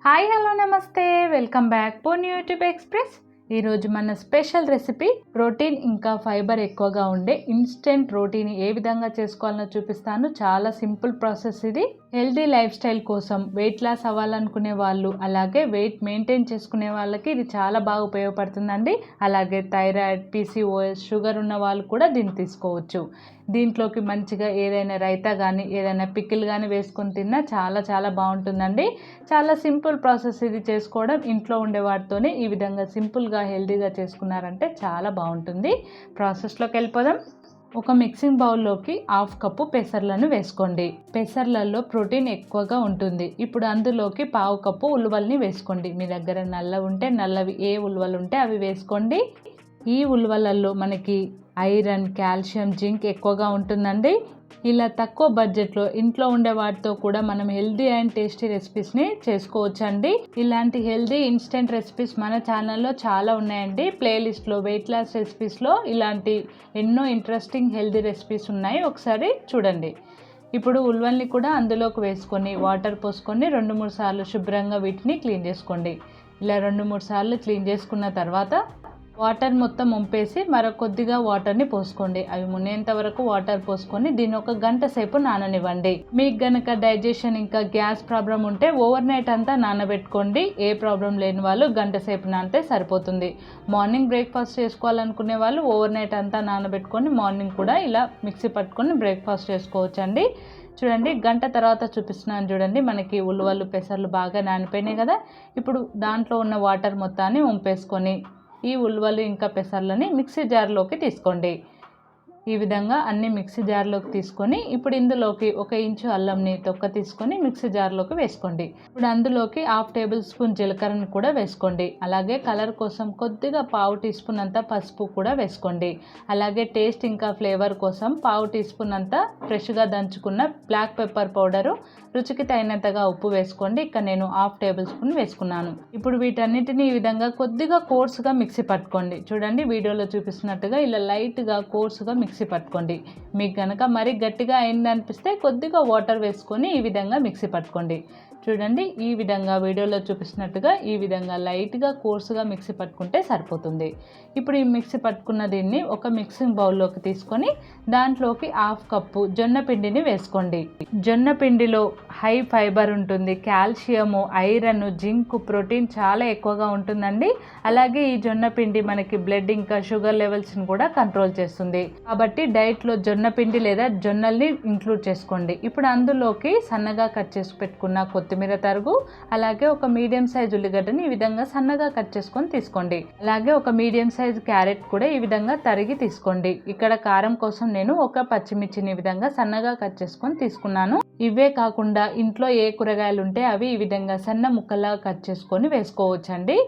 Hi hello నమస్తే welcome back phone YouTube express. ఈరోజు మన స్పెషల్ రెసిపీ ప్రోటీన్ ఇంకా ఫైబర్ ఎక్కువగా ఉండే ఇన్స్టెంట్ రోటీని ఏ విధంగా చేసుకోవాలో చూపిస్తాను. చాలా సింపుల్ ప్రాసెస్ ఇది. హెల్దీ లైఫ్ స్టైల్ కోసం వెయిట్ లాస్ అవ్వాలనుకునే వాళ్ళు అలాగే వెయిట్ మెయింటైన్ చేసుకునే వాళ్ళకి ఇది చాలా బాగా ఉపయోగపడుతుందండి. అలాగే థైరాయిడ్, పీసీఓఎస్, షుగర్ ఉన్న వాళ్ళు కూడా దీన్ని తీసుకోవచ్చు. దీంట్లోకి మంచిగా ఏదైనా రైతా కానీ ఏదైనా పికిల్ కానీ వేసుకొని తిన్నా చాలా చాలా బాగుంటుందండి. చాలా సింపుల్ ప్రాసెస్ ఇది చేసుకోవడం. ఇంట్లో ఉండే వాటితోనే ఈ విధంగా సింపుల్గా హెల్దీగా చేసుకున్నారంటే చాలా బాగుంటుంది. ప్రాసెస్లోకి వెళ్ళిపోదాం. ఒక మిక్సింగ్ బౌల్లోకి 1/2 కప్పు పెసర్లను వేసుకోండి. పెసర్లలో ప్రోటీన్ ఎక్కువగా ఉంటుంది. ఇప్పుడు అందులోకి 1/2 కప్పు ఉలువల్ని వేసుకోండి. మీ దగ్గర నల్ల ఉంటే నల్లవి ఏ ఉలువలు ఉంటే అవి వేసుకోండి. ఈ ఉలువలలో మనకి ఐరన్, కాల్షియం, జింక్ ఎక్కువగా ఉంటుందండి. ఇలా తక్కువ బడ్జెట్లో ఇంట్లో ఉండే వాటితో కూడా మనం హెల్దీ అండ్ టేస్టీ రెసిపీస్ని చేసుకోవచ్చండి. ఇలాంటి హెల్దీ ఇన్స్టెంట్ రెసిపీస్ మన ఛానల్లో చాలా ఉన్నాయండి. ప్లేలిస్ట్లో వెయిట్ లాస్ రెసిపీస్లో ఇలాంటి ఎన్నో ఇంట్రెస్టింగ్ హెల్దీ రెసిపీస్ ఉన్నాయి, ఒకసారి చూడండి. ఇప్పుడు ఉల్వల్ని కూడా అందులోకి వేసుకొని వాటర్ పోసుకొని 2-3 సార్లు శుభ్రంగా వీటిని క్లీన్ చేసుకోండి. ఇలా 2-3 సార్లు క్లీన్ చేసుకున్న తర్వాత వాటర్ మొత్తం వంపేసి కొద్దిగా వాటర్ని పోసుకోండి. అవి మునేంత వరకు వాటర్ పోసుకొని దీన్ని 1 గంట సేపు నాననివ్వండి. మీకు గనక డైజెషన్ ఇంకా గ్యాస్ ప్రాబ్లం ఉంటే ఓవర్ నైట్ అంతా నానబెట్టుకోండి. ఏ ప్రాబ్లం లేని వాళ్ళు గంట సేపు నానితే సరిపోతుంది. మార్నింగ్ బ్రేక్ఫాస్ట్ చేసుకోవాలనుకునే వాళ్ళు ఓవర్ నైట్ అంతా నానబెట్టుకొని మార్నింగ్ కూడా ఇలా మిక్సీ పట్టుకొని బ్రేక్ఫాస్ట్ చేసుకోవచ్చండి. చూడండి, గంట తర్వాత చూపిస్తున్నాను చూడండి. మనకి ఉలువలు, పెసర్లు బాగా నానిపోయినాయి కదా. ఇప్పుడు దాంట్లో ఉన్న వాటర్ మొత్తాన్ని వంపేసుకొని ఈ ఉలువలు ఇంకా పెసర్లని మిక్సీ జార్లోకి తీసుకోండి. ఈ విధంగా అన్ని మిక్సీ జార్లోకి తీసుకొని ఇప్పుడు ఇందులోకి 1 ఇంచు అల్లంని తొక్క తీసుకొని మిక్సీ జార్లోకి వేసుకోండి. ఇప్పుడు అందులోకి 1/2 టేబుల్ స్పూన్ జీలకర్రని కూడా వేసుకోండి. అలాగే కలర్ కోసం కొద్దిగా 1/2 టీ స్పూన్ అంతా పసుపు కూడా వేసుకోండి. అలాగే టేస్ట్ ఇంకా ఫ్లేవర్ కోసం 1/2 టీ స్పూన్ అంతా ఫ్రెష్గా దంచుకున్న బ్లాక్ పెప్పర్ పౌడరు, రుచికి తగినంతగా ఉప్పు వేసుకోండి. ఇక్కడ నేను 1/2 టేబుల్ స్పూన్ వేసుకున్నాను. ఇప్పుడు వీటన్నిటిని ఈ విధంగా కొద్దిగా కోర్సుగా మిక్సీ పట్టుకోండి. చూడండి, వీడియోలో చూపిస్తున్నట్టుగా ఇలా లైట్గా కోర్సుగా మిక్సీ పట్టుకోండి. మీకు కనుక మరీ గట్టిగా అయిందనిపిస్తే కొద్దిగా వాటర్ వేసుకొని ఈ విధంగా మిక్సీ పట్టుకోండి. చూడండి, ఈ విధంగా వీడియోలో చూపిస్తున్నట్టుగా ఈ విధంగా లైట్గా కోర్సుగా మిక్సీ పట్టుకుంటే సరిపోతుంది. ఇప్పుడు ఈ మిక్సీ పట్టుకున్న దీన్ని ఒక మిక్సింగ్ బౌల్లోకి తీసుకొని దాంట్లోకి 1/2 కప్పు జొన్న పిండిని వేసుకోండి. జొన్న పిండిలో హై ఫైబర్ ఉంటుంది. కాల్షియము, ఐరన్, జింక్, ప్రోటీన్ చాలా ఎక్కువగా ఉంటుందండి. అలాగే ఈ జొన్న పిండి మనకి బ్లడ్ ఇంకా షుగర్ లెవెల్స్ని కూడా కంట్రోల్ చేస్తుంది. కాబట్టి డైట్లో జొన్న పిండి లేదా జొన్నల్ని ఇంక్లూడ్ చేసుకోండి. ఇప్పుడు అందులోకి సన్నగా కట్ చేసి పెట్టుకున్న కొత్తిమీర తరుగు, అలాగే ఒక మీడియం సైజ్ ఉల్లిగడ్డని ఈ విధంగా సన్నగా కట్ చేసుకొని తీసుకోండి. అలాగే ఒక మీడియం సైజ్ క్యారెట్ కూడా ఈ విధంగా తరిగి తీసుకోండి. ఇక్కడ కారం కోసం నేను ఒక పచ్చిమిర్చిని ఈ విధంగా సన్నగా కట్ చేసుకొని తీసుకున్నాను. ఇవే కాకుండా ఇంట్లో ఏ కూరగాయలు ఉంటే అవి ఈ విధంగా సన్న ముక్కలా కట్ చేసుకొని వేసుకోవచ్చండి.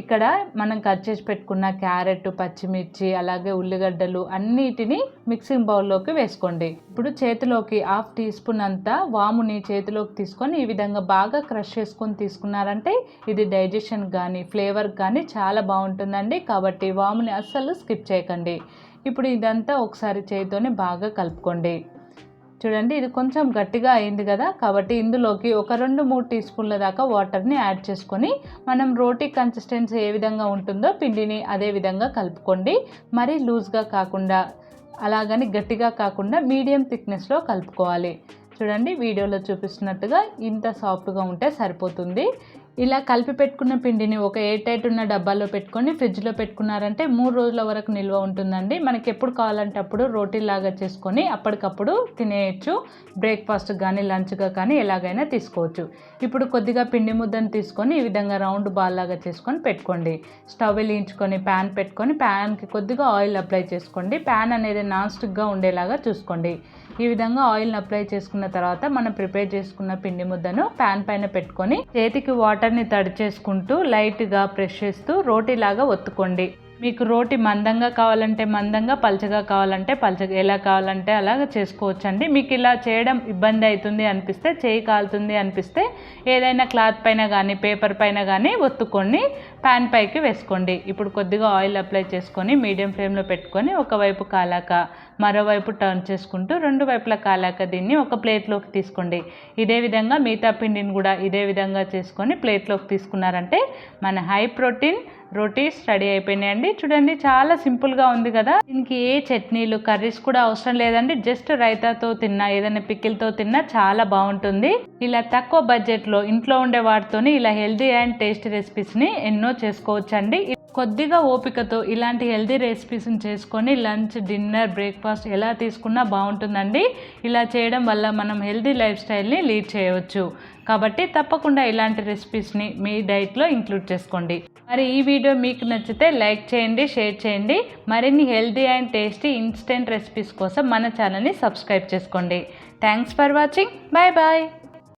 ఇక్కడ మనం కట్ చేసి పెట్టుకున్న క్యారెట్, పచ్చిమిర్చి, అలాగే ఉల్లిగడ్డలు అన్నిటిని మిక్సింగ్ బౌల్లోకి వేసుకోండి. ఇప్పుడు చేతిలోకి 1/2 టీ స్పూన్ అంతా వాముని చేతిలోకి తీసుకొని ఈ విధంగా బాగా క్రష్ చేసుకొని తీసుకున్నారంటే ఇది డైజెషన్ కానీ ఫ్లేవర్ కానీ చాలా బాగుంటుందండి. కాబట్టి వాముని అస్సలు స్కిప్ చేయకండి. ఇప్పుడు ఇదంతా ఒకసారి చేతితోనే బాగా కలుపుకోండి. చూడండి, ఇది కొంచెం గట్టిగా అయింది కదా. కాబట్టి ఇందులోకి ఒక 2-3 టీ స్పూన్ల దాకా వాటర్ని యాడ్ చేసుకొని మనం రోటీ కన్సిస్టెన్సీ ఏ విధంగా ఉంటుందో పిండిని అదే విధంగా కలుపుకోండి. మరీ లూజ్గా కాకుండా అలాగని గట్టిగా కాకుండా మీడియం థిక్నెస్లో కలుపుకోవాలి. చూడండి, వీడియోలో చూపిస్తున్నట్టుగా ఇంత సాఫ్ట్గా ఉంటే సరిపోతుంది. ఇలా కలిపి పెట్టుకున్న పిండిని ఒక ఎయిర్ టైట్ ఉన్న డబ్బాలో పెట్టుకొని ఫ్రిడ్జ్లో పెట్టుకున్నారంటే 3 రోజుల వరకు నిల్వ ఉంటుందండి. మనకి ఎప్పుడు కావాలంటే అప్పుడు రోటీలాగా చేసుకొని అప్పటికప్పుడు తినేయచ్చు. బ్రేక్ఫాస్ట్ కానీ లంచ్గా కానీ ఎలాగైనా తీసుకోవచ్చు. ఇప్పుడు కొద్దిగా పిండి ముద్దను తీసుకొని ఈ విధంగా రౌండ్ బాల్ లాగా చేసుకొని పెట్టుకోండి. స్టవ్ వెలిగించుకొని ప్యాన్ పెట్టుకొని ప్యాన్కి కొద్దిగా ఆయిల్ అప్లై చేసుకోండి. ప్యాన్ అనేది నాన్ స్టిక్గా ఉండేలాగా చూసుకోండి. ఈ విధంగా ఆయిల్ని అప్లై చేసుకున్న తర్వాత మనం ప్రిపేర్ చేసుకున్న పిండి ముద్దను ప్యాన్ పైన పెట్టుకొని చేతికి వాటర్ని తడి చేసుకుంటూ లైట్గా ప్రెస్ చేస్తూ రోటీలాగా ఒత్తుకోండి. మీకు రోటి మందంగా కావాలంటే మందంగా, పలచగా కావాలంటే పలచగా, ఎలా కావాలంటే అలాగ చేసుకోవచ్చండి. మీకు ఇలా చేయడం ఇబ్బంది అవుతుంది అనిపిస్తే, చేయి కాలుతుంది అనిపిస్తే ఏదైనా క్లాత్ పైన కానీ పేపర్ పైన కానీ ఒత్తుకొని ప్యాన్ పైకి వేసుకోండి. ఇప్పుడు కొద్దిగా ఆయిల్ అప్లై చేసుకొని మీడియం ఫ్లేమ్లో పెట్టుకొని ఒకవైపు కాలాక మరోవైపు టర్న్ చేసుకుంటూ రెండు వైపులా కాలాక దీన్ని ఒక ప్లేట్లోకి తీసుకోండి. ఇదే విధంగా మిగతా పిండిని కూడా ఇదే విధంగా చేసుకొని ప్లేట్లోకి తీసుకున్నారంటే మన హై ప్రోటీన్ రోటీస్ రెడీ అయిపోయినాయండి. చూడండి, చాలా సింపుల్గా ఉంది కదా. దీనికి ఏ చట్నీలు కర్రీస్ కూడా అవసరం లేదండి. జస్ట్ రైతాతో తిన్నా, ఏదైనా పికిల్తో తిన్నా చాలా బాగుంటుంది. ఇలా తక్కువ బడ్జెట్లో ఇంట్లో ఉండే వాటితోని ఇలా హెల్దీ అండ్ టేస్టీ రెసిపీస్ని ఎన్నో చేసుకోవచ్చండి. కొద్దిగా ఓపికతో ఇలాంటి హెల్దీ రెసిపీస్ని చేసుకొని లంచ్, డిన్నర్, బ్రేక్ఫాస్ట్ ఎలా తీసుకున్నా బాగుంటుందండి. ఇలా చేయడం వల్ల మనం హెల్దీ లైఫ్ స్టైల్ని లీడ్ చేయవచ్చు. కాబట్టి తప్పకుండా ఇలాంటి రెసిపీస్ని మీ డైట్లో ఇంక్లూడ్ చేసుకోండి. మరి ఈ వీడియో మీకు నచ్చితే లైక్ చేయండి, షేర్ చేయండి. మరిన్ని healthy and tasty instant recipes కోసం మన ఛానల్ని సబ్స్క్రైబ్ చేసుకోండి. Thanks for watching. Bye bye.